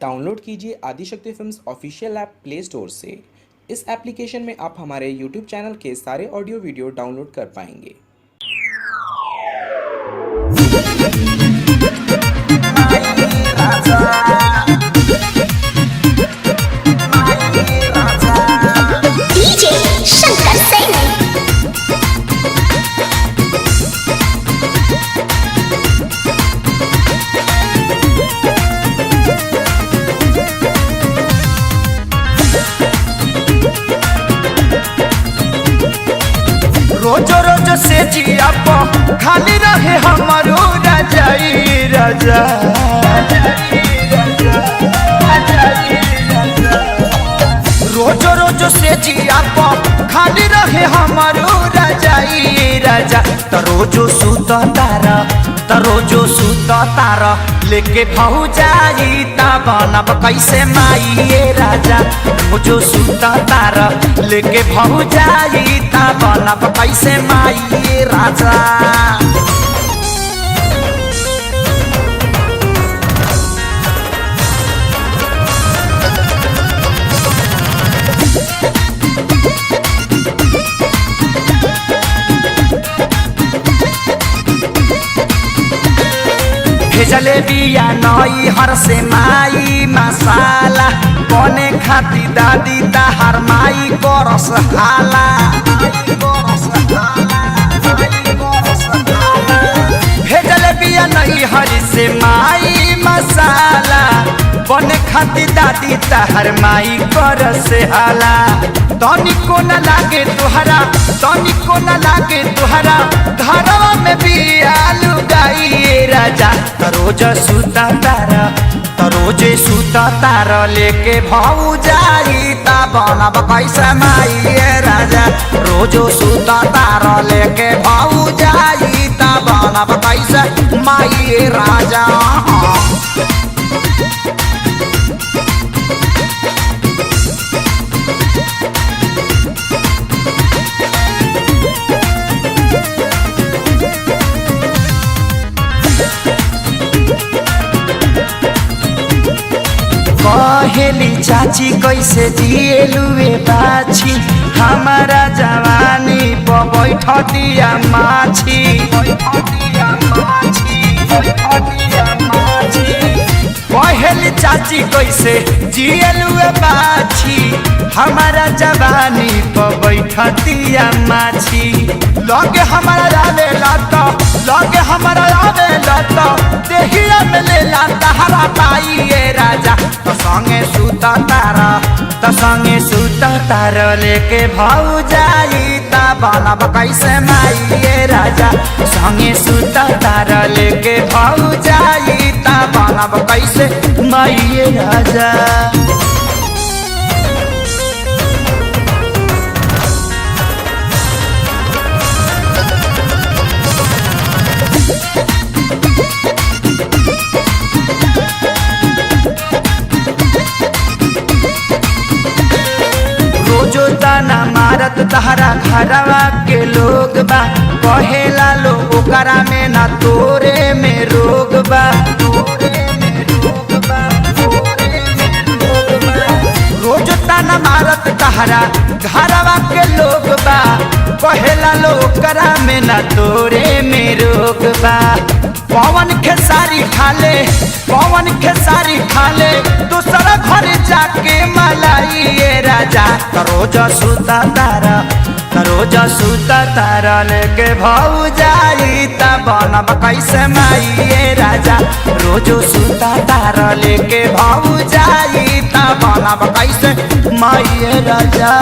Download कीजिए Adishakti films official app play store से। इस application में आप हमारे यूट्यूब चैनल के सारे ऑडियो वीडियो डाउनलोड कर पाएंगे। डीजे शंकर सिंह। रोजो रोजो से जिया खाली रहे हमारो राजाई राजा। रोजो रोजो से जिया खाली रहे हमारो राजाई राजा। तरोजो सूत तारा लेके भौजाई ता बनब कैसे माई राजा। रोजो सूत तारा लेके भौजाई ता बनब कैसे माई राजा। भेजले बिया नई हर से माई मसाला बने खाती दादी ताहार माई करस हाला। भेजले बिया नई हर से माई मसाला बने खाती दादी ताहार माई करस हाला। तनिको न लागे तुहरा घरवा में बिया लुगाई राजा। तरोजे सूता तारा लेके भौजाई ता बनब कैसे माई राजा। रोजो सूता तारा लेके भौजाई ता बनब कैसे माई राजा। कहेली चाची कैसे जिएलुए बाछी हमारा जवानी पर बैठ दिया माछी। कहेली चाची कैसे जिएलुए बाछी हमारा जवानी पर बैठ दिया माछी। लगे हमारा आवे लत देहिया में लेला तहरा पाई राजा। तो संगे सूता तारा लेके भौजाई ता बनब कैसे माई राजा। संगे सूता तारा लेके भौजाई ता बनब कैसे माई राजा। रोजो ताना मारत तहरा घरवा के लोग बा कहेला लो ओकरा में ना तोरे में रोग बा। रोजो ताना मारत तहरा घरवा के लोग बा कहेला लो ओकरा में ना तोरे में रोग बा। पवन खेसारी खाले दूसरा घर जाके मलाई राजा। तरोजा सूता तारा लेके भौजाई ता बनब कैसे माई राजा। रोजो सूता तारा लेके भौजाई ता बनब कैसे माई राजा।